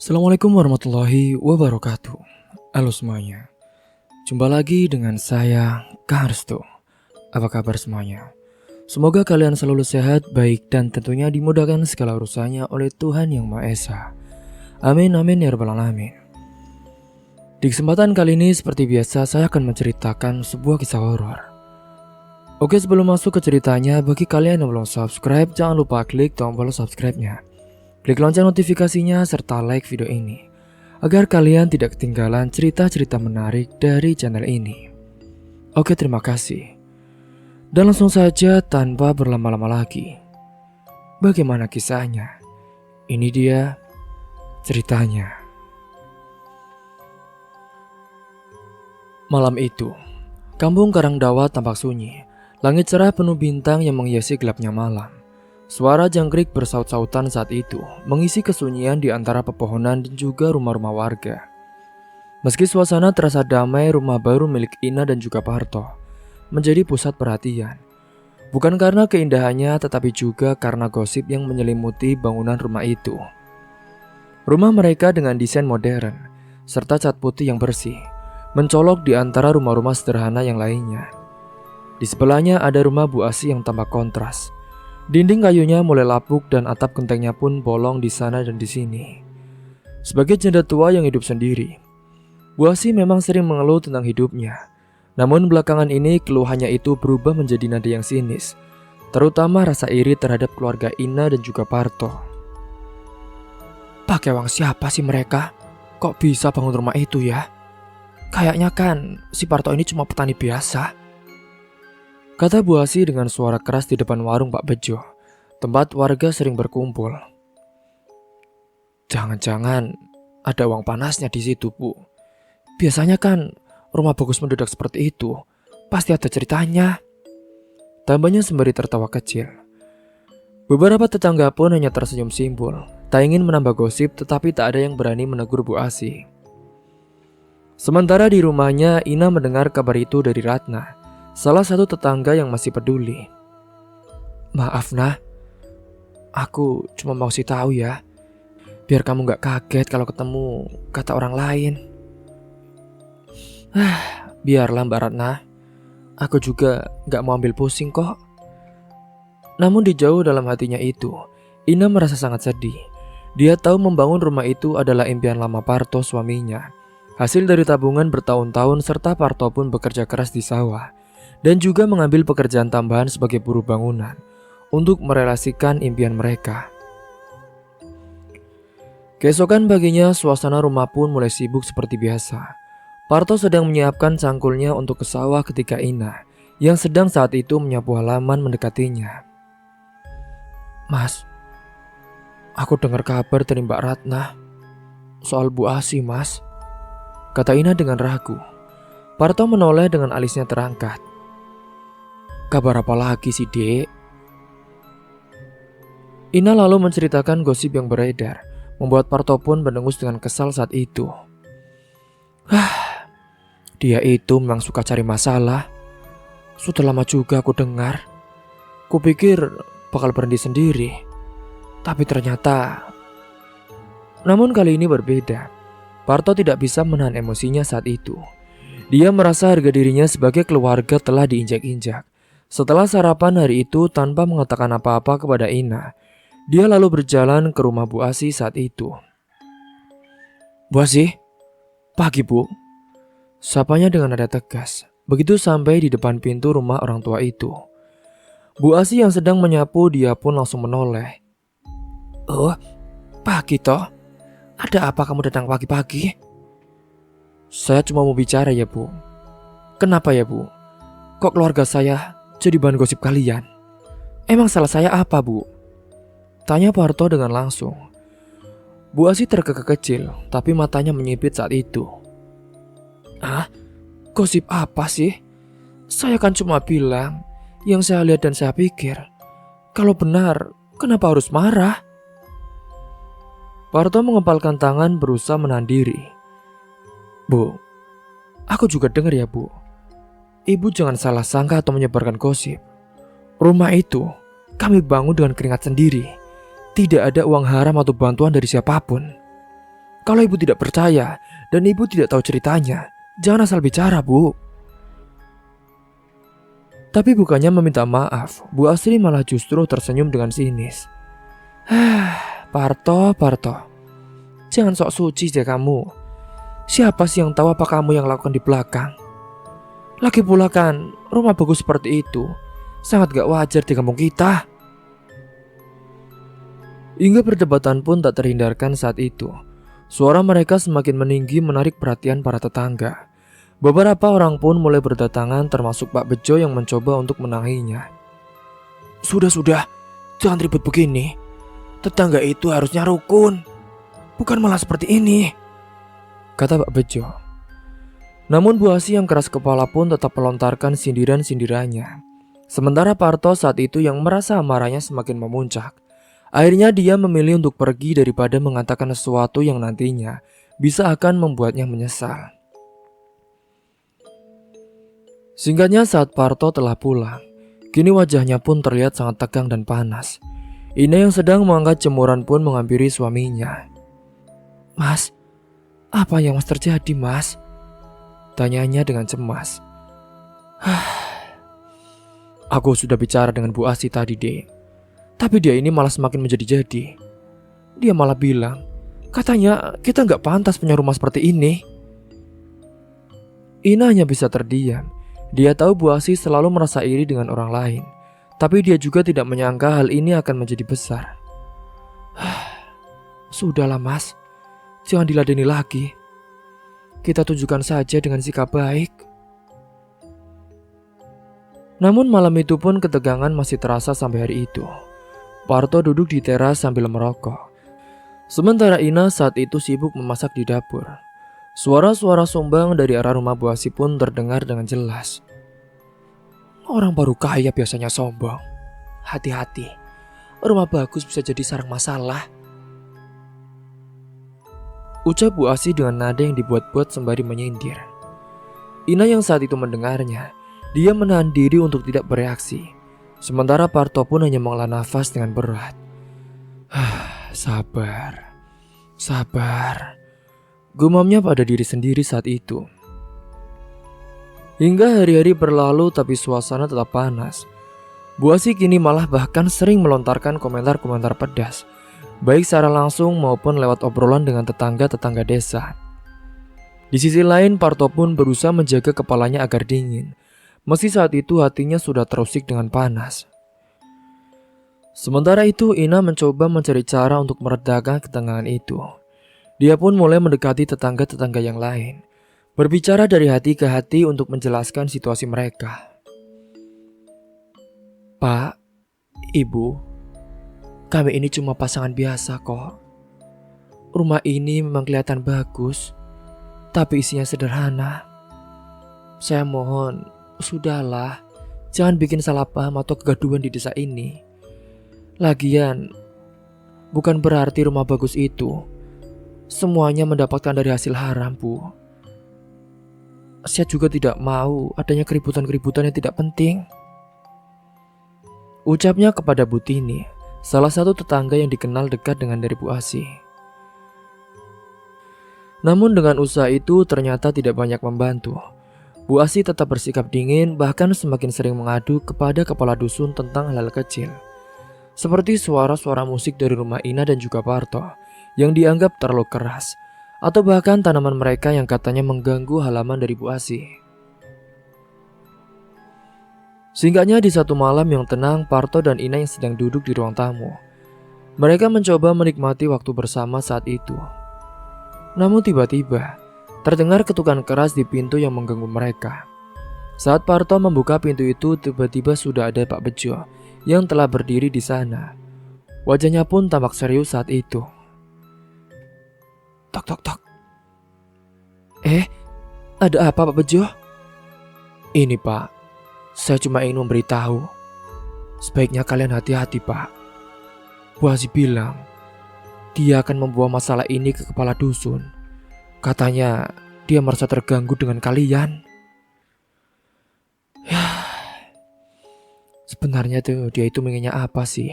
Assalamualaikum warahmatullahi wabarakatuh. Halo semuanya. Jumpa lagi dengan saya, Kak Arsto. Apa kabar semuanya? Semoga kalian selalu sehat, baik, dan tentunya dimudahkan segala urusannya oleh Tuhan Yang Maha Esa. Amin amin ya rabbal alamin. Di kesempatan kali ini seperti biasa saya akan menceritakan sebuah kisah horor. Oke, sebelum masuk ke ceritanya, bagi kalian yang belum subscribe, jangan lupa klik tombol subscribe-nya. Klik lonceng notifikasinya serta like video ini agar kalian tidak ketinggalan cerita-cerita menarik dari channel ini. Oke, terima kasih. Dan langsung saja tanpa berlama-lama lagi. Bagaimana kisahnya? Ini dia ceritanya. Malam itu, kampung Karangdawa tampak sunyi. Langit cerah penuh bintang yang menghiasi gelapnya malam. Suara jangkrik bersaut-sautan saat itu mengisi kesunyian di antara pepohonan dan juga rumah-rumah warga. Meski suasana terasa damai, rumah baru milik Ina dan juga Parto menjadi pusat perhatian. Bukan karena keindahannya, tetapi juga karena gosip yang menyelimuti bangunan rumah itu. Rumah mereka dengan desain modern serta cat putih yang bersih mencolok di antara rumah-rumah sederhana yang lainnya. Di sebelahnya ada rumah Bu Asi yang tampak kontras. Dinding kayunya mulai lapuk dan atap gentengnya pun bolong di sana dan di sini. Sebagai janda tua yang hidup sendiri, Bu Asi memang sering mengeluh tentang hidupnya. Namun belakangan ini keluhannya itu berubah menjadi nada yang sinis, terutama rasa iri terhadap keluarga Ina dan juga Parto. Pakai uang siapa sih mereka? Kok bisa bangun rumah itu ya? Kayaknya kan si Parto ini cuma petani biasa, kata Bu Asi dengan suara keras di depan warung Pak Bejo, tempat warga sering berkumpul. Jangan-jangan ada uang panasnya di situ, Bu. Biasanya kan rumah bagus mendadak seperti itu pasti ada ceritanya, tambahnya sembari tertawa kecil. Beberapa tetangga pun hanya tersenyum simpul, tak ingin menambah gosip, tetapi tak ada yang berani menegur Bu Asi. Sementara di rumahnya, Ina mendengar kabar itu dari Ratna, salah satu tetangga yang masih peduli. Maaf nah, aku cuma mau kasih tahu ya, biar kamu gak kaget kalau ketemu kata orang lain. Biarlah Mbak Ratna, aku juga gak mau ambil pusing kok. Namun di jauh dalam hatinya itu, Ina merasa sangat sedih. Dia tahu membangun rumah itu adalah impian lama Parto, suaminya. Hasil dari tabungan bertahun-tahun, serta Parto pun bekerja keras di sawah dan juga mengambil pekerjaan tambahan sebagai buruh bangunan untuk merealisasikan impian mereka. Keesokan paginya, suasana rumah pun mulai sibuk seperti biasa. Parto sedang menyiapkan cangkulnya untuk ke sawah ketika Ina, yang sedang saat itu menyapu halaman, mendekatinya. Mas, aku dengar kabar dari Mbak Ratna soal Bu Asi, Mas, kata Ina dengan ragu. Parto menoleh dengan alisnya terangkat. Kabar apa lagi sih, Dek? Ina lalu menceritakan gosip yang beredar, membuat Parto pun mendengus dengan kesal saat itu. Dia itu memang suka cari masalah. Sudah lama juga aku dengar. Kupikir bakal berhenti sendiri, tapi ternyata. Namun kali ini berbeda. Parto tidak bisa menahan emosinya saat itu. Dia merasa harga dirinya sebagai keluarga telah diinjak-injak. Setelah sarapan hari itu, tanpa mengatakan apa-apa kepada Ina, dia lalu berjalan ke rumah Bu Asi saat itu. Bu Asi, pagi Bu, sapanya dengan nada tegas. Begitu sampai di depan pintu rumah orang tua itu, Bu Asi yang sedang menyapu, dia pun langsung menoleh. Oh, pagi toh? Ada apa kamu datang pagi-pagi? Saya cuma mau bicara ya Bu. Kenapa ya Bu? Kok keluarga saya jadi bahan gosip kalian? Emang salah saya apa Bu? Tanya Parto dengan langsung. Bu Asi terkekeh kecil, tapi matanya menyipit saat itu. Gosip apa sih? Saya kan cuma bilang yang saya lihat dan saya pikir. Kalau benar, kenapa harus marah? Parto mengepalkan tangan berusaha menahan diri. Bu, aku juga dengar ya Bu. Ibu jangan salah sangka atau menyebarkan gosip. Rumah itu kami bangun dengan keringat sendiri. Tidak ada uang haram atau bantuan dari siapapun. Kalau ibu tidak percaya dan ibu tidak tahu ceritanya, jangan asal bicara, Bu. Tapi bukannya meminta maaf, Bu Asri malah justru tersenyum dengan sinis. Parto, jangan sok suci deh kamu. Siapa sih yang tahu apa kamu yang lakukan di belakang? Lagi pula kan, rumah bagus seperti itu sangat gak wajar di kampung kita. Hingga perdebatan pun tak terhindarkan saat itu. Suara mereka semakin meninggi menarik perhatian para tetangga. Beberapa orang pun mulai berdatangan termasuk Pak Bejo yang mencoba untuk menengahinya. Sudah, jangan ribut begini. Tetangga itu harusnya rukun, bukan malah seperti ini, kata Pak Bejo. Namun Bu Asi yang keras kepala pun tetap melontarkan sindiran-sindirannya. Sementara Parto saat itu yang merasa amarahnya semakin memuncak. Akhirnya dia memilih untuk pergi daripada mengatakan sesuatu yang nantinya bisa akan membuatnya menyesal. Singkatnya saat Parto telah pulang, kini wajahnya pun terlihat sangat tegang dan panas. Ina yang sedang mengangkat jemuran pun menghampiri suaminya. Mas, apa yang terjadi mas? Tanyanya dengan cemas. Aku sudah bicara dengan Bu Asi tadi dek. Tapi dia ini malah semakin menjadi-jadi. Dia malah bilang, katanya kita gak pantas punya rumah seperti ini. Ina hanya bisa terdiam. Dia tahu Bu Asi selalu merasa iri dengan orang lain. Tapi dia juga tidak menyangka hal ini akan menjadi besar. Sudahlah mas, jangan diladeni lagi. Kita tunjukkan saja dengan sikap baik. Namun malam itu pun ketegangan masih terasa sampai hari itu. Parto duduk di teras sambil merokok. Sementara Ina saat itu sibuk memasak di dapur. Suara-suara sombong dari arah rumah Bu Asi pun terdengar dengan jelas. Orang baru kaya biasanya sombong. Hati-hati, rumah bagus bisa jadi sarang masalah, ucap Bu Asi dengan nada yang dibuat-buat sembari menyindir. Ina yang saat itu mendengarnya, dia menahan diri untuk tidak bereaksi. Sementara Parto pun hanya menghela nafas dengan berat. Sabar, gumamnya pada diri sendiri saat itu. Hingga hari-hari berlalu tapi suasana tetap panas. Bu Asi kini malah bahkan sering melontarkan komentar-komentar pedas, baik secara langsung maupun lewat obrolan dengan tetangga-tetangga desa. Di sisi lain, Parto pun berusaha menjaga kepalanya agar dingin, meski saat itu hatinya sudah terusik dengan panas. Sementara itu, Ina mencoba mencari cara untuk meredakan ketegangan itu. Dia pun mulai mendekati tetangga-tetangga yang lain, berbicara dari hati ke hati untuk menjelaskan situasi mereka. Pak, Ibu, kami ini cuma pasangan biasa kok. Rumah ini memang kelihatan bagus, tapi isinya sederhana. Saya mohon, sudahlah, jangan bikin salah paham atau kegaduhan di desa ini. Lagian, bukan berarti rumah bagus itu semuanya mendapatkan dari hasil haram, Bu. Saya juga tidak mau adanya keributan-keributan yang tidak penting, ucapnya kepada Bu Tini, salah satu tetangga yang dikenal dekat dengan dari Bu Asi. Namun dengan usaha itu ternyata tidak banyak membantu. Bu Asi tetap bersikap dingin, bahkan semakin sering mengadu kepada kepala dusun tentang hal-hal kecil, seperti suara-suara musik dari rumah Ina dan juga Parto yang dianggap terlalu keras, atau bahkan tanaman mereka yang katanya mengganggu halaman dari Bu Asi. Singkatnya di satu malam yang tenang, Parto dan Ina yang sedang duduk di ruang tamu. Mereka mencoba menikmati waktu bersama saat itu. Namun tiba-tiba terdengar ketukan keras di pintu yang mengganggu mereka. Saat Parto membuka pintu itu, tiba-tiba sudah ada Pak Bejo yang telah berdiri di sana. Wajahnya pun tampak serius saat itu. Tok tok tok. Ada apa Pak Bejo? Ini Pak, saya cuma ingin memberitahu. Sebaiknya kalian hati-hati Pak. Bu Asi bilang dia akan membawa masalah ini ke kepala dusun. Katanya dia merasa terganggu dengan kalian. Sebenarnya tuh dia itu menginginnya apa sih?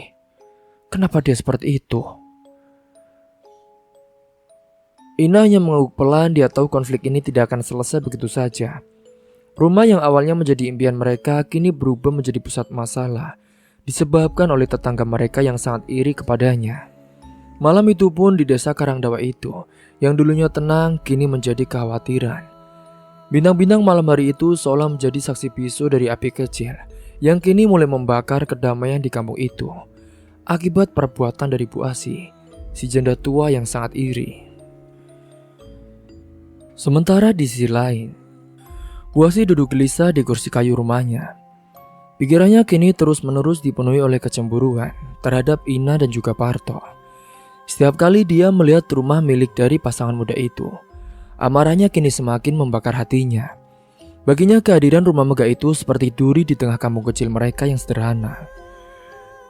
Kenapa dia seperti itu? Ina hanya mengangguk pelan, dia tahu konflik ini tidak akan selesai begitu saja. Rumah yang awalnya menjadi impian mereka kini berubah menjadi pusat masalah, disebabkan oleh tetangga mereka yang sangat iri kepadanya. Malam itu pun di desa Karangdawa itu, yang dulunya tenang kini menjadi kekhawatiran. Bintang-bintang malam hari itu seolah menjadi saksi bisu dari api kecil yang kini mulai membakar kedamaian di kampung itu, akibat perbuatan dari Bu Asi, si janda tua yang sangat iri. Sementara di sisi lain, Bu Asi duduk gelisah di kursi kayu rumahnya. Pikirannya kini terus-menerus dipenuhi oleh kecemburuan terhadap Ina dan juga Parto. Setiap kali dia melihat rumah milik dari pasangan muda itu, amarahnya kini semakin membakar hatinya. Baginya kehadiran rumah megah itu seperti duri di tengah kampung kecil mereka yang sederhana.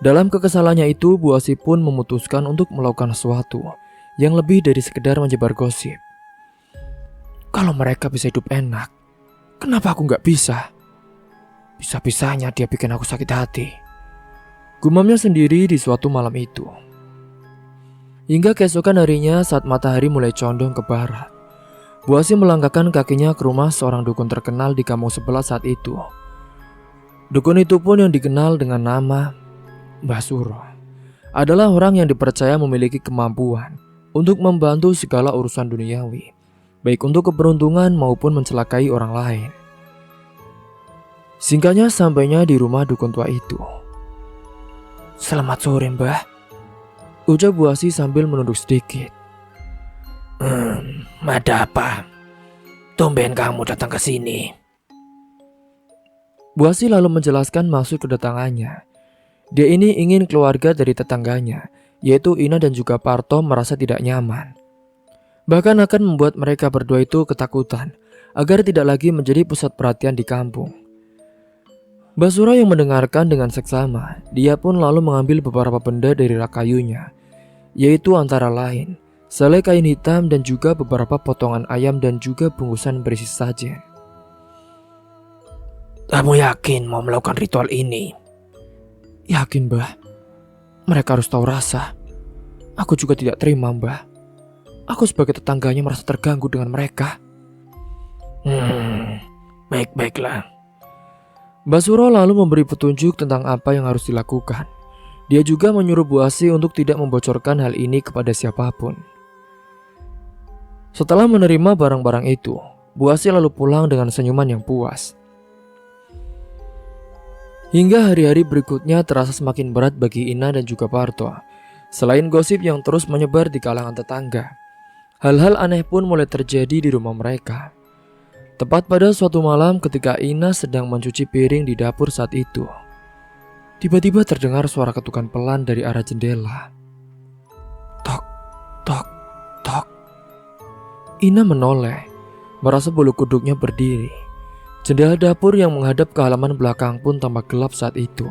Dalam kekesalannya itu, Bu Asi pun memutuskan untuk melakukan sesuatu yang lebih dari sekedar menyebar gosip. Kalau mereka bisa hidup enak, kenapa aku gak bisa? Bisa-bisanya dia bikin aku sakit hati. Gumamnya sendiri di suatu malam itu. Hingga keesokan harinya saat matahari mulai condong ke barat, Bu Asi melangkahkan kakinya ke rumah seorang dukun terkenal di kampung sebelah saat itu. Dukun itu pun yang dikenal dengan nama Mbah Suro adalah orang yang dipercaya memiliki kemampuan untuk membantu segala urusan duniawi, baik untuk keberuntungan maupun mencelakai orang lain. Singkatnya sampainya di rumah dukun tua itu. "Selamat sore, Mbah," ucap Bu Asi sambil menunduk sedikit. Ada apa? Tumben kamu datang ke sini." Bu Asi lalu menjelaskan maksud kedatangannya. Dia ini ingin keluarga dari tetangganya, yaitu Ina dan juga Parto, merasa tidak nyaman. Bahkan akan membuat mereka berdua itu ketakutan agar tidak lagi menjadi pusat perhatian di kampung. Mbah Suro yang mendengarkan dengan seksama, dia pun lalu mengambil beberapa benda dari rak kayunya, yaitu antara lain selai kain hitam dan juga beberapa potongan ayam dan juga bungkusan berisi sajen. "Kamu yakin mau melakukan ritual ini?" "Yakin, Mbah. Mereka harus tahu rasa. Aku juga tidak terima, Mbah. Aku sebagai tetangganya merasa terganggu dengan mereka." Baik-baiklah. Mbah Suro lalu memberi petunjuk tentang apa yang harus dilakukan. Dia juga menyuruh Bu Asi untuk tidak membocorkan hal ini kepada siapapun. Setelah menerima barang-barang itu, Bu Asi lalu pulang dengan senyuman yang puas. Hingga hari-hari berikutnya terasa semakin berat bagi Ina dan juga Parto. Selain gosip yang terus menyebar di kalangan tetangga, hal-hal aneh pun mulai terjadi di rumah mereka. Tepat pada suatu malam ketika Ina sedang mencuci piring di dapur saat itu, tiba-tiba terdengar suara ketukan pelan dari arah jendela. Tok, tok, tok. Ina menoleh, merasa bulu kuduknya berdiri. Jendela dapur yang menghadap ke halaman belakang pun tampak gelap saat itu,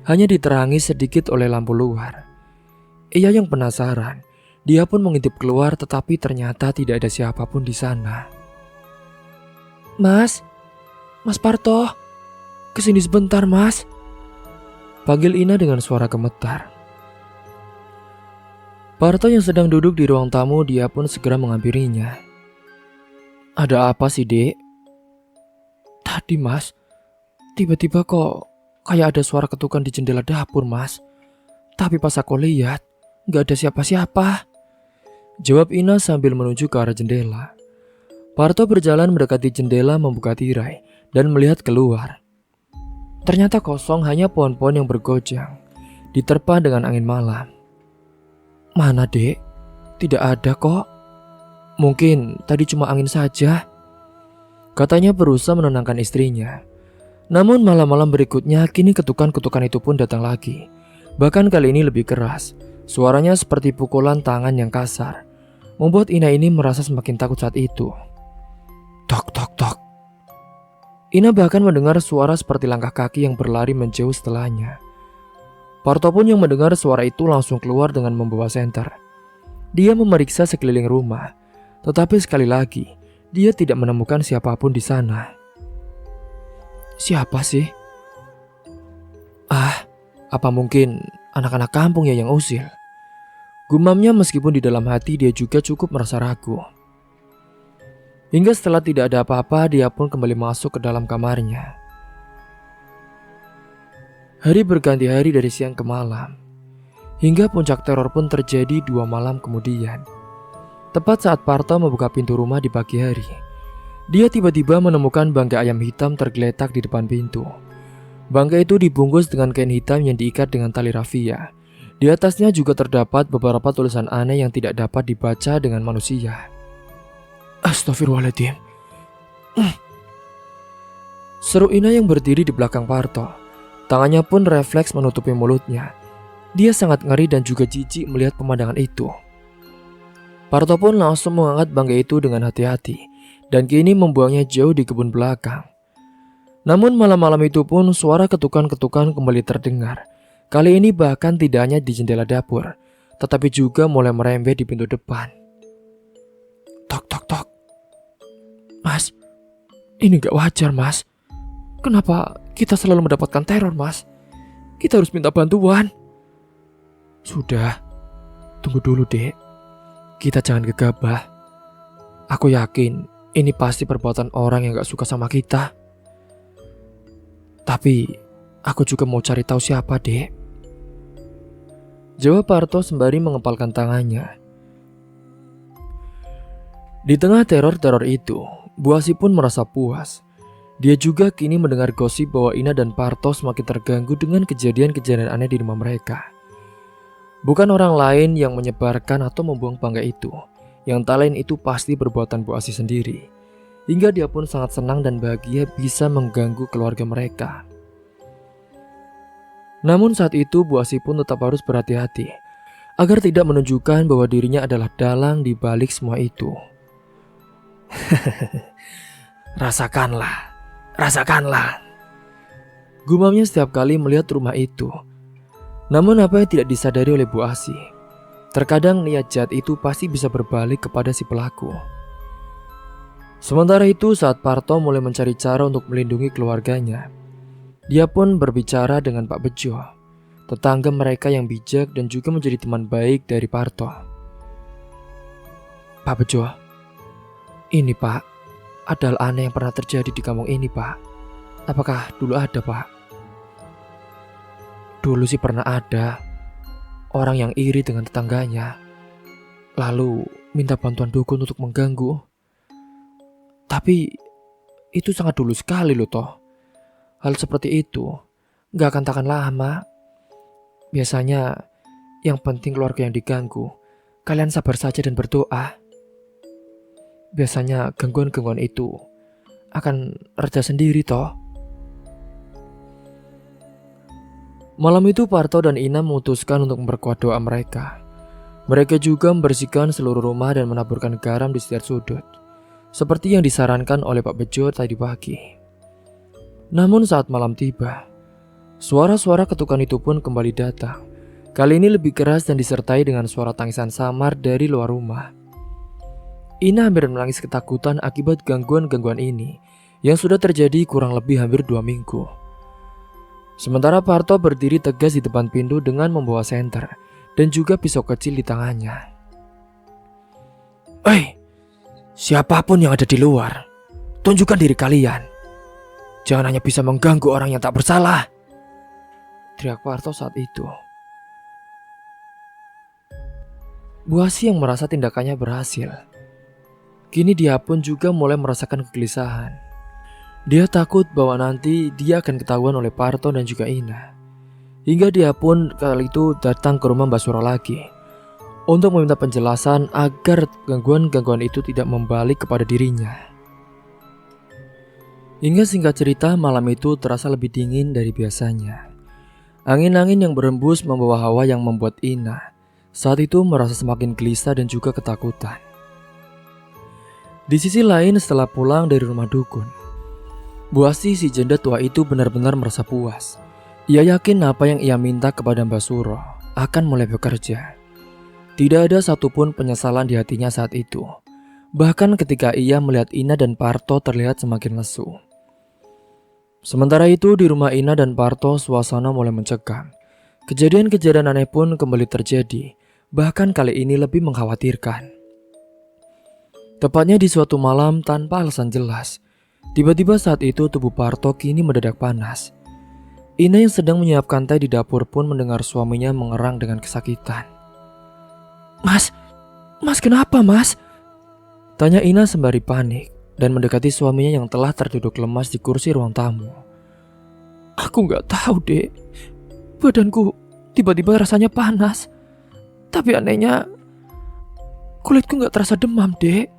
hanya diterangi sedikit oleh lampu luar. Ia yang penasaran, dia pun mengintip keluar, tetapi ternyata tidak ada siapapun di sana. Mas Parto, kesini sebentar, Mas," panggil Ina dengan suara gemetar. Parto yang sedang duduk di ruang tamu, dia pun segera menghampirinya. "Ada apa sih, Dek?" "Tadi, Mas, tiba-tiba kok kayak ada suara ketukan di jendela dapur, Mas. Tapi pas aku lihat, gak ada siapa-siapa," jawab Ina sambil menuju ke arah jendela. Parto berjalan mendekati jendela, membuka tirai dan melihat keluar. Ternyata kosong, hanya pohon-pohon yang bergojang, diterpa dengan angin malam. "Mana, Dek? Tidak ada kok. Mungkin tadi cuma angin saja," katanya berusaha menenangkan istrinya. Namun malam-malam berikutnya kini ketukan-ketukan itu pun datang lagi. Bahkan kali ini lebih keras. Suaranya seperti pukulan tangan yang kasar, membuat Ina ini merasa semakin takut saat itu. Tok, tok, tok. Ina bahkan mendengar suara seperti langkah kaki yang berlari menjauh setelahnya. Parto pun yang mendengar suara itu langsung keluar dengan membawa senter. Dia memeriksa sekeliling rumah, tetapi sekali lagi dia tidak menemukan siapapun di sana. Siapa sih? Apa mungkin anak-anak kampung ya yang usil? Gumamnya meskipun di dalam hati dia juga cukup merasa ragu. Hingga setelah tidak ada apa-apa, dia pun kembali masuk ke dalam kamarnya. Hari berganti hari dari siang ke malam. Hingga puncak teror pun terjadi 2 malam kemudian. Tepat saat Parto membuka pintu rumah di pagi hari, dia tiba-tiba menemukan bangkai ayam hitam tergeletak di depan pintu. Bangkai itu dibungkus dengan kain hitam yang diikat dengan tali rafia. Di atasnya juga terdapat beberapa tulisan aneh yang tidak dapat dibaca dengan manusia. Astagfirullahaladzim. Seru Ina yang berdiri di belakang Parto. Tangannya pun refleks menutupi mulutnya. Dia sangat ngeri dan juga jijik melihat pemandangan itu. Parto pun langsung mengangkat bangkai itu dengan hati-hati dan kini membuangnya jauh di kebun belakang. Namun malam-malam itu pun suara ketukan-ketukan kembali terdengar. Kali ini bahkan tidak hanya di jendela dapur, tetapi juga mulai merembet di pintu depan. Tok tok tok. Mas, ini gak wajar mas. Kenapa kita selalu mendapatkan teror mas? Kita harus minta bantuan. Sudah, tunggu dulu dek. Kita jangan gegabah. Aku yakin ini pasti perbuatan orang yang gak suka sama kita. Tapi aku juga mau cari tahu siapa dek. Jawab Parto sembari mengepalkan tangannya. Di tengah teror-teror itu, Bu Asih pun merasa puas. Dia juga kini mendengar gosip bahwa Ina dan Parto semakin terganggu dengan kejadian-kejadian aneh di rumah mereka. Bukan orang lain yang menyebarkan atau membuang bangkai itu. Yang tak lain itu pasti perbuatan Bu Asih sendiri. Hingga dia pun sangat senang dan bahagia bisa mengganggu keluarga mereka. Namun saat itu Bu Asih pun tetap harus berhati-hati agar tidak menunjukkan bahwa dirinya adalah dalang di balik semua itu. Rasakanlah, rasakanlah. Gumamnya setiap kali melihat rumah itu. Namun apa yang tidak disadari oleh Bu Asih, terkadang niat jahat itu pasti bisa berbalik kepada si pelaku. Sementara itu saat Parto mulai mencari cara untuk melindungi keluarganya, dia pun berbicara dengan Pak Bejo, tetangga mereka yang bijak dan juga menjadi teman baik dari Parto. Pak Bejo, ini Pak, ada hal aneh yang pernah terjadi di kampung ini Pak. Apakah dulu ada Pak? Dulu sih pernah ada orang yang iri dengan tetangganya, lalu minta bantuan dukun untuk mengganggu. Tapi itu sangat dulu sekali loh toh. Hal seperti itu gak akan tahan lama. Biasanya yang penting keluarga yang diganggu, kalian sabar saja dan berdoa. Biasanya gangguan-gangguan itu akan reda sendiri toh. Malam itu Parto dan Ina memutuskan untuk memperkuat doa mereka. Mereka juga membersihkan seluruh rumah dan menaburkan garam di setiap sudut, seperti yang disarankan oleh Pak Bejo tadi pagi. Namun saat malam tiba, suara-suara ketukan itu pun kembali datang. Kali ini lebih keras dan disertai dengan suara tangisan samar dari luar rumah. Ina hampir menangis ketakutan akibat gangguan-gangguan ini yang sudah terjadi kurang lebih hampir 2 minggu. Sementara Parto berdiri tegas di depan pintu dengan membawa senter dan juga pisau kecil di tangannya. Hei, siapapun yang ada di luar, tunjukkan diri kalian. Jangan hanya bisa mengganggu orang yang tak bersalah, teriak Parto saat itu. Bu Asih yang merasa tindakannya berhasil. Kini dia pun juga mulai merasakan kegelisahan. Dia takut bahwa nanti dia akan ketahuan oleh Parto dan juga Ina. Hingga dia pun kali itu datang ke rumah Mbak Suro lagi untuk meminta penjelasan agar gangguan-gangguan itu tidak membalik kepada dirinya. Hingga singkat cerita, malam itu terasa lebih dingin dari biasanya. Angin-angin yang berembus membawa hawa yang membuat Ina saat itu merasa semakin gelisah dan juga ketakutan. Di sisi lain, setelah pulang dari rumah dukun, Bu Asih si janda tua itu benar-benar merasa puas. Ia yakin apa yang ia minta kepada Mbak Suro akan mulai bekerja. Tidak ada satupun penyesalan di hatinya saat itu. Bahkan ketika ia melihat Ina dan Parto terlihat semakin lesu. Sementara itu di rumah Ina dan Parto suasana mulai mencekam. Kejadian-kejadian aneh pun kembali terjadi. Bahkan kali ini lebih mengkhawatirkan. Tepatnya di suatu malam tanpa alasan jelas, tiba-tiba saat itu tubuh Parto kini mendadak panas. Ina yang sedang menyiapkan teh di dapur pun mendengar suaminya mengerang dengan kesakitan. Mas kenapa mas? Tanya Ina sembari panik dan mendekati suaminya yang telah terduduk lemas di kursi ruang tamu. Aku gak tahu dek, badanku tiba-tiba rasanya panas. Tapi anehnya kulitku gak terasa demam dek,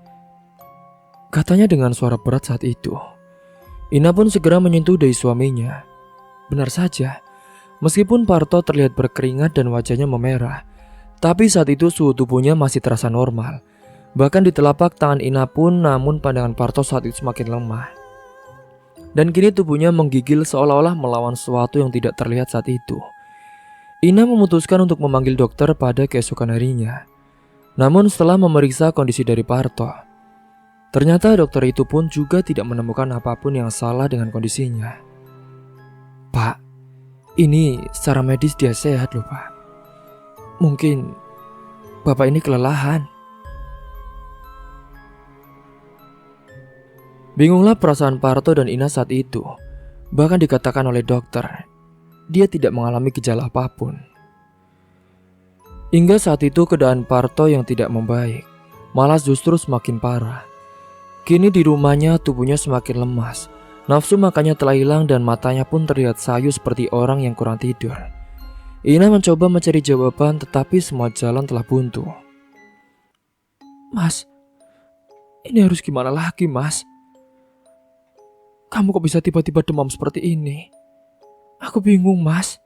katanya dengan suara berat saat itu. Ina pun segera menyentuh dahi suaminya. Benar saja, meskipun Parto terlihat berkeringat dan wajahnya memerah, tapi saat itu suhu tubuhnya masih terasa normal. Bahkan di telapak tangan Ina pun, namun pandangan Parto saat itu semakin lemah. Dan kini tubuhnya menggigil seolah-olah melawan sesuatu yang tidak terlihat saat itu. Ina memutuskan untuk memanggil dokter pada keesokan harinya. Namun setelah memeriksa kondisi dari Parto, ternyata dokter itu pun juga tidak menemukan apapun yang salah dengan kondisinya. Pak, ini secara medis dia sehat loh pak. Mungkin bapak ini kelelahan. Bingunglah perasaan Parto dan Ina saat itu. Bahkan dikatakan oleh dokter, dia tidak mengalami gejala apapun. Hingga saat itu keadaan Parto yang tidak membaik, malah justru semakin parah. Kini di rumahnya tubuhnya semakin lemas, nafsu makannya telah hilang dan matanya pun terlihat sayu seperti orang yang kurang tidur. Ina mencoba mencari jawaban tetapi semua jalan telah buntu. Mas, ini harus gimana lagi mas? Kamu kok bisa tiba-tiba demam seperti ini? Aku bingung mas.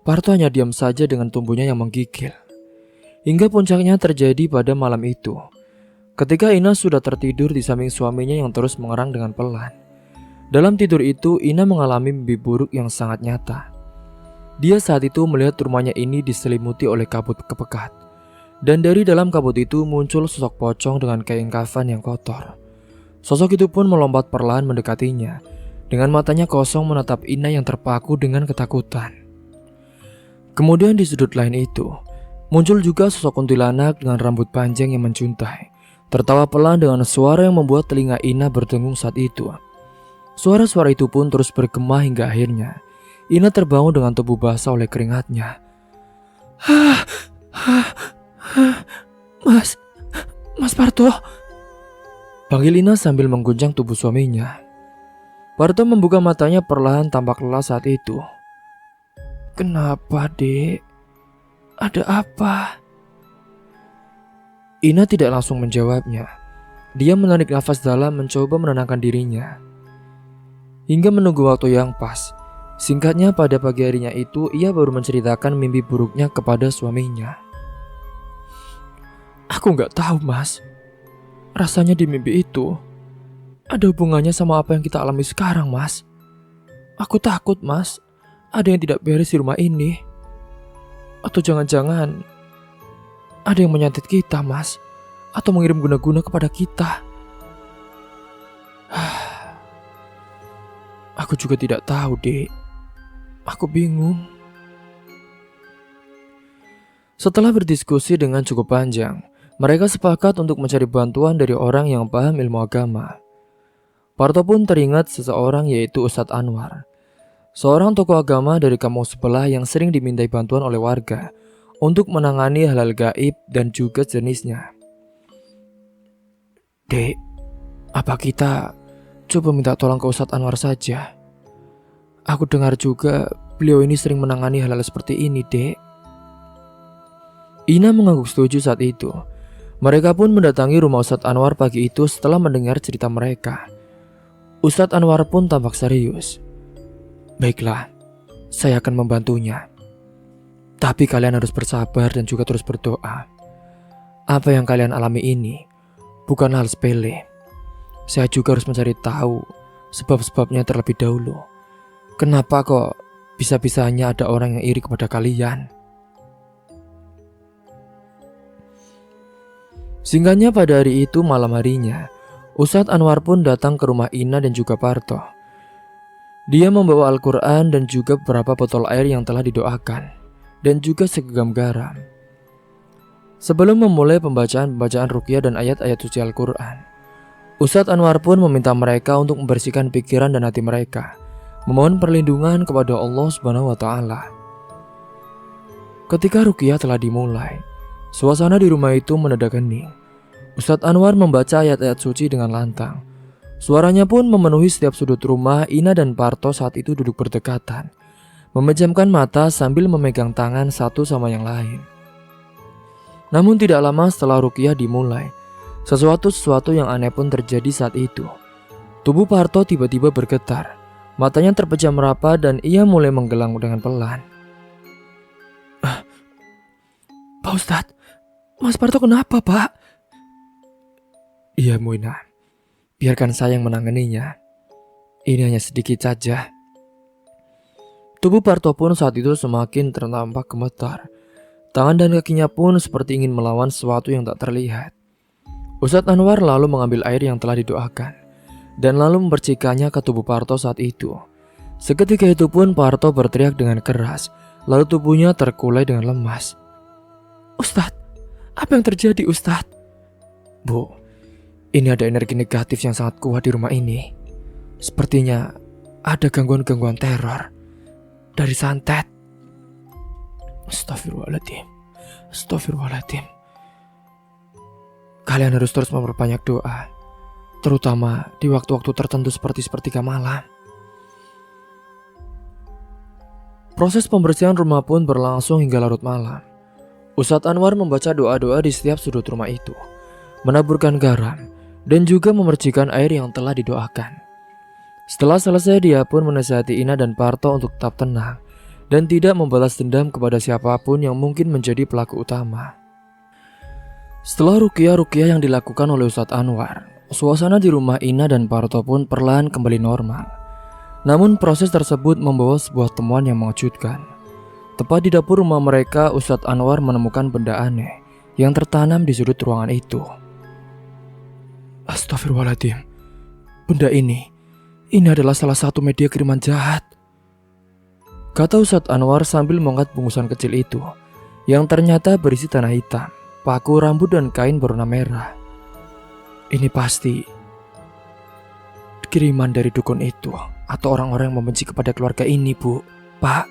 Parto hanya diam saja dengan tubuhnya yang menggigil. Hingga puncaknya terjadi pada malam itu, ketika Ina sudah tertidur di samping suaminya yang terus mengerang dengan pelan. Dalam tidur itu Ina mengalami mimpi buruk yang sangat nyata. Dia saat itu melihat rumahnya ini diselimuti oleh kabut kepekat. Dan dari dalam kabut itu muncul sosok pocong dengan kain kafan yang kotor. Sosok itu pun melompat perlahan mendekatinya. Dengan matanya kosong menatap Ina yang terpaku dengan ketakutan. Kemudian di sudut lain itu, muncul juga sosok kuntilanak dengan rambut panjang yang mencuntai. Tertawa pelan dengan suara yang membuat telinga Ina berdengung saat itu. Suara-suara itu pun terus bergema hingga akhirnya Ina terbangun dengan tubuh basah oleh keringatnya. Mas Parto, panggil Ina sambil mengguncang tubuh suaminya. Parto membuka matanya perlahan tampak lelah saat itu. Kenapa dek? Ada apa? Ina tidak langsung menjawabnya. Dia menarik nafas dalam mencoba menenangkan dirinya. Hingga menunggu waktu yang pas. Singkatnya pada pagi harinya itu ia baru menceritakan mimpi buruknya kepada suaminya. Aku gak tahu mas. Rasanya di mimpi itu ada hubungannya sama apa yang kita alami sekarang mas. Aku takut mas, ada yang tidak beres di rumah ini. Atau jangan-jangan ada yang menyantet kita mas, atau mengirim guna-guna kepada kita. Aku juga tidak tahu dek. Aku bingung. Setelah berdiskusi dengan cukup panjang, mereka sepakat untuk mencari bantuan dari orang yang paham ilmu agama. Parto pun teringat seseorang yaitu Ustadz Anwar, seorang tokoh agama dari kampung sebelah yang sering dimintai bantuan oleh warga untuk menangani hal-hal gaib dan juga jenisnya. Dek, apa kita coba minta tolong ke Ustadz Anwar saja? Aku dengar juga beliau ini sering menangani hal-hal seperti ini, dek. Ina mengangguk setuju saat itu. Mereka pun mendatangi rumah Ustadz Anwar pagi itu setelah mendengar cerita mereka. Ustadz Anwar pun tampak serius. Baiklah, saya akan membantunya. Tapi kalian harus bersabar dan juga terus berdoa. Apa yang kalian alami ini bukan hal sepele. Saya juga harus mencari tahu sebab-sebabnya terlebih dahulu. Kenapa kok bisa-bisanya ada orang yang iri kepada kalian? Singkatnya pada hari itu malam harinya, Ustadz Anwar pun datang ke rumah Ina dan juga Parto. Dia membawa Al-Quran dan juga beberapa botol air yang telah didoakan. dan juga segenggam garam. Sebelum memulai pembacaan ruqyah dan ayat-ayat suci Al-Quran, Ustadz Anwar pun meminta mereka untuk membersihkan pikiran dan hati mereka, memohon perlindungan kepada Allah Subhanahu wa Ta'ala. Ketika ruqyah telah dimulai, suasana di rumah itu mendadak hening. Ustadz Anwar membaca ayat-ayat suci dengan lantang. Suaranya pun memenuhi setiap sudut rumah. Ina dan Parto saat itu duduk berdekatan, memejamkan mata sambil memegang tangan satu sama yang lain. Namun tidak lama setelah ruqyah dimulai, sesuatu yang aneh pun terjadi saat itu. Tubuh Parto tiba-tiba bergetar, matanya terpejam rapat dan ia mulai menggelang dengan pelan. Pak Ustadz, Mas Parto kenapa, Pak? Iya, Muina, biarkan saya yang menanganinya. Ini hanya sedikit saja. Tubuh Parto pun saat itu semakin ternampak gemetar. Tangan dan kakinya pun seperti ingin melawan sesuatu yang tak terlihat. Ustadz Anwar lalu mengambil air yang telah didoakan dan lalu mempercikannya ke tubuh Parto saat itu. Seketika itu pun Parto berteriak dengan keras, lalu tubuhnya terkulai dengan lemas. Ustadz, apa yang terjadi, Ustadz? Bu, ini ada energi negatif yang sangat kuat di rumah ini. Sepertinya ada gangguan-gangguan teror dari santet. Astagfirullahaladzim. Astagfirullahaladzim. Kalian harus terus memperbanyak doa, terutama di waktu-waktu tertentu seperti sepertiga malam. Proses pembersihan rumah pun berlangsung hingga larut malam. Ustadz Anwar membaca doa-doa di setiap sudut rumah itu, menaburkan garam, dan juga memercikan air yang telah didoakan. Setelah selesai, dia pun menasihati Ina dan Parto untuk tetap tenang dan tidak membalas dendam kepada siapapun yang mungkin menjadi pelaku utama. Setelah ruqyah yang dilakukan oleh Ustadz Anwar, suasana di rumah Ina dan Parto pun perlahan kembali normal. Namun proses tersebut membawa sebuah temuan yang mengejutkan. Tepat di dapur rumah mereka, Ustadz Anwar menemukan benda aneh yang tertanam di sudut ruangan itu. Astagfirullahaladzim. Benda ini adalah salah satu media kiriman jahat, kata Ustadz Anwar sambil mengangkat bungkusan kecil itu, yang ternyata berisi tanah hitam, paku rambut dan kain berwarna merah. Ini pasti kiriman dari dukun itu atau orang-orang yang membenci kepada keluarga ini, Bu. Pak,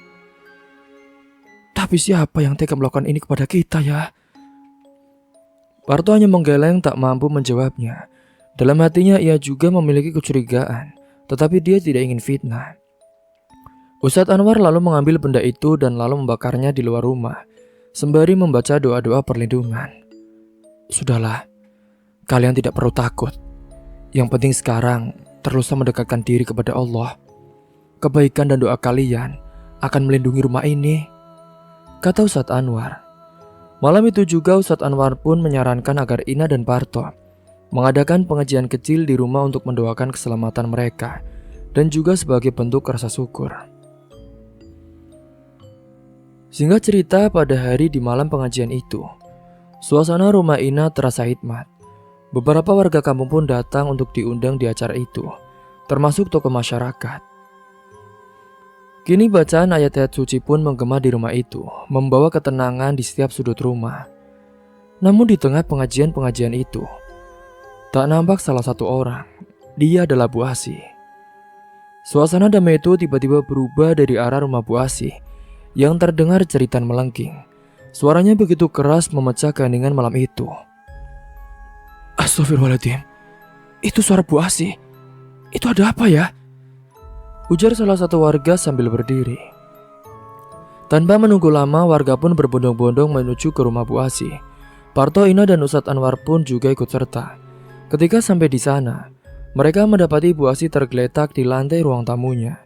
tapi siapa yang tega melakukan ini kepada kita ya? Parto hanya menggeleng tak mampu menjawabnya. Dalam hatinya ia juga memiliki kecurigaan, tetapi dia tidak ingin fitnah. Ustadz Anwar lalu mengambil benda itu dan lalu membakarnya di luar rumah, sembari membaca doa-doa perlindungan. Sudahlah, kalian tidak perlu takut. Yang penting sekarang terus mendekatkan diri kepada Allah. Kebaikan dan doa kalian akan melindungi rumah ini, kata Ustadz Anwar. Malam itu juga Ustadz Anwar pun menyarankan agar Ina dan Parto mengadakan pengajian kecil di rumah untuk mendoakan keselamatan mereka dan juga sebagai bentuk rasa syukur. Singkat cerita, pada hari di malam pengajian itu, suasana rumah Ina terasa hikmat. Beberapa warga kampung pun datang untuk diundang di acara itu, termasuk tokoh masyarakat. Kini bacaan ayat-ayat suci pun menggema di rumah itu, membawa ketenangan di setiap sudut rumah. Namun di tengah pengajian itu, tak nampak salah satu orang. Dia adalah Bu Asih. Suasana damai itu tiba-tiba berubah dari arah rumah Bu Asih yang terdengar jeritan melengking. Suaranya begitu keras memecah keheningan malam itu. Astagfirullahaladzim, itu suara Bu Asih. Itu ada apa ya? Ujar salah satu warga sambil berdiri. Tanpa menunggu lama, warga pun berbondong-bondong menuju ke rumah Bu Asih. Parto, Ina dan Ustadz Anwar pun juga ikut serta. Ketika sampai di sana, mereka mendapati Bu Asih tergeletak di lantai ruang tamunya.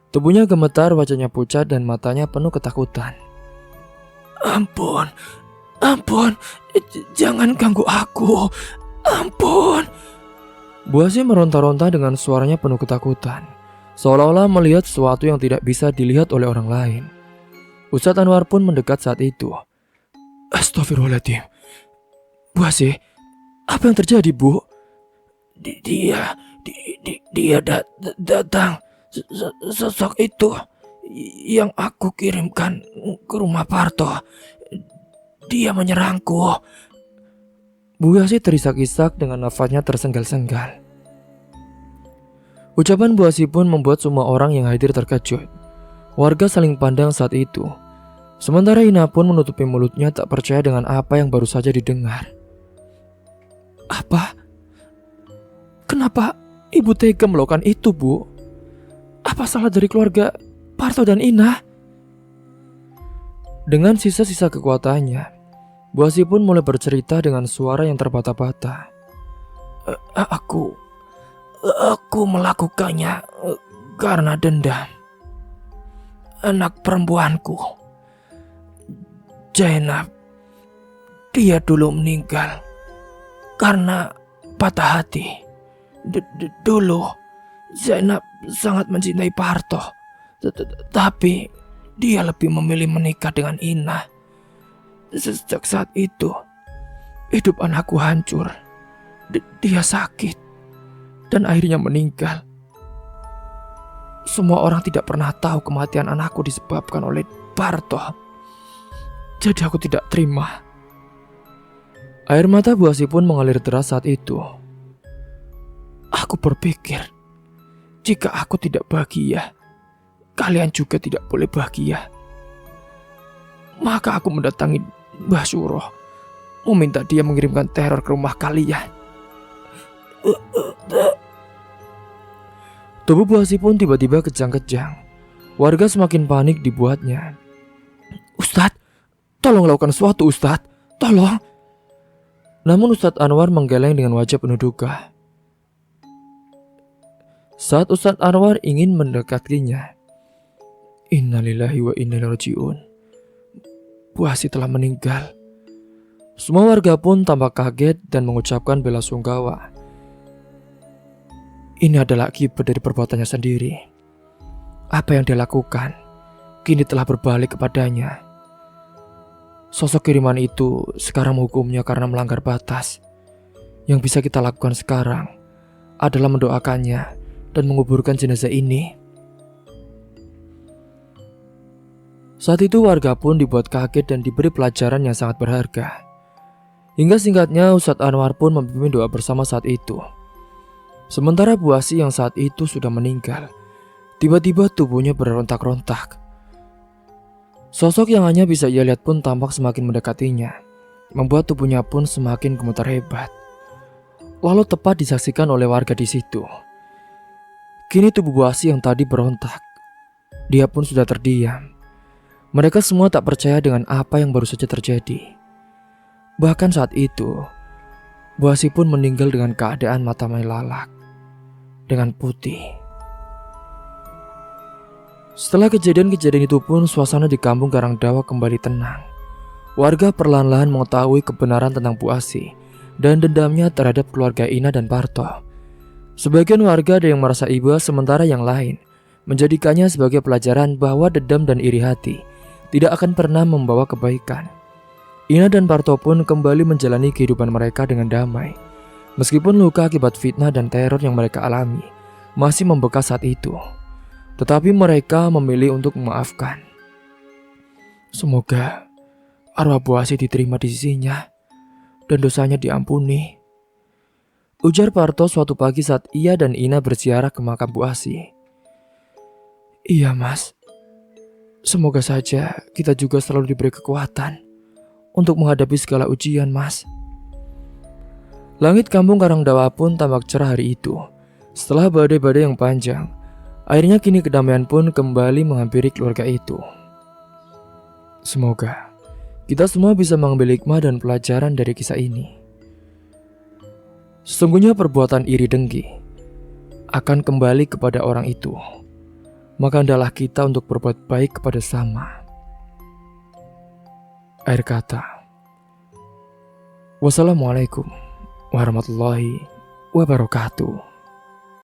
Tubuhnya gemetar, wajahnya pucat dan matanya penuh ketakutan. Ampun, jangan ganggu aku, ampun. Bu Asih meronta-ronta dengan suaranya penuh ketakutan, seolah-olah melihat sesuatu yang tidak bisa dilihat oleh orang lain. Ustadz Anwar pun mendekat saat itu. Astagfirullahaladzim. Bu Asih, apa yang terjadi, Bu? Dia datang. Sosok itu yang aku kirimkan ke rumah Parto. Dia menyerangku. Bu Asih terisak-isak dengan nafasnya tersenggal-senggal. Ucapan Bu Asih pun membuat semua orang yang hadir terkejut. Warga saling pandang saat itu. Sementara Ina pun menutupi mulutnya tak percaya dengan apa yang baru saja didengar. Apa? Kenapa ibu tega melakukan itu, Bu? Apa salah dari keluarga Parto dan Ina? Dengan sisa-sisa kekuatannya, Bu Asih pun mulai bercerita dengan suara yang terbata-bata. Aku melakukannya karena dendam. Anak perempuanku, Zainab, dia dulu meninggal karena patah hati. Dulu Zainab sangat mencintai Parto, tapi dia lebih memilih menikah dengan Ina. Sejak saat itu, hidup anakku hancur. Dia sakit dan akhirnya meninggal. Semua orang tidak pernah tahu kematian anakku disebabkan oleh Parto. Jadi aku tidak terima. Air mata Bu Asih pun mengalir deras saat itu. Aku berpikir, jika aku tidak bahagia, kalian juga tidak boleh bahagia. Maka aku mendatangi Mbah Suro, meminta dia mengirimkan teror ke rumah kalian. Tubuh Bu Asih pun tiba-tiba kejang-kejang. Warga semakin panik dibuatnya. Ustadz, tolong lakukan sesuatu Ustadz, tolong. Namun Ustadz Anwar menggeleng dengan wajah penuh duka. Saat Ustadz Anwar ingin mendekatinya, Innalillahi wa inna ilaihi raji'un. Bu Asih telah meninggal. Semua warga pun tampak kaget dan mengucapkan bela sungkawa. Ini adalah akibat dari perbuatannya sendiri. Apa yang dia lakukan kini telah berbalik kepadanya. Sosok kiriman itu sekarang menghukumnya karena melanggar batas. Yang bisa kita lakukan sekarang adalah mendoakannya dan menguburkan jenazah ini. Saat itu warga pun dibuat kaget dan diberi pelajaran yang sangat berharga. Hingga singkatnya Ustadz Anwar pun memimpin doa bersama saat itu. Sementara Bu Asih yang saat itu sudah meninggal, tiba-tiba tubuhnya berontak-rontak. Sosok yang hanya bisa ia lihat pun tampak semakin mendekatinya, membuat tubuhnya pun semakin gemetar hebat. Lalu tepat disaksikan oleh warga di situ. Kini tubuh Bu Asih yang tadi berontak, dia pun sudah terdiam. Mereka semua tak percaya dengan apa yang baru saja terjadi. Bahkan saat itu, Bu Asih pun meninggal dengan keadaan mata melalak, dengan putih. Setelah kejadian-kejadian itu pun suasana di kampung Karangdawa kembali tenang. Warga perlahan-lahan mengetahui kebenaran tentang Bu Asih dan dendamnya terhadap keluarga Ina dan Parto. Sebagian warga ada yang merasa iba, sementara yang lain menjadikannya sebagai pelajaran bahwa dendam dan iri hati tidak akan pernah membawa kebaikan. Ina dan Parto pun kembali menjalani kehidupan mereka dengan damai. Meskipun luka akibat fitnah dan teror yang mereka alami masih membekas saat itu, tetapi mereka memilih untuk memaafkan. Semoga arwah Bu Asih diterima di sisinya dan dosanya diampuni, ujar Parto suatu pagi saat ia dan Ina berziarah ke makam Bu Asih. Iya Mas, semoga saja kita juga selalu diberi kekuatan untuk menghadapi segala ujian Mas. Langit kampung Karangdawa pun tampak cerah hari itu. Setelah badai-badai yang panjang, akhirnya kini kedamaian pun kembali menghampiri keluarga itu. Semoga kita semua bisa mengambil hikmah dan pelajaran dari kisah ini. Sesungguhnya perbuatan iri dengki akan kembali kepada orang itu. Maka hendaklah kita untuk berbuat baik kepada sesama. Akhir kata. Wassalamualaikum warahmatullahi wabarakatuh.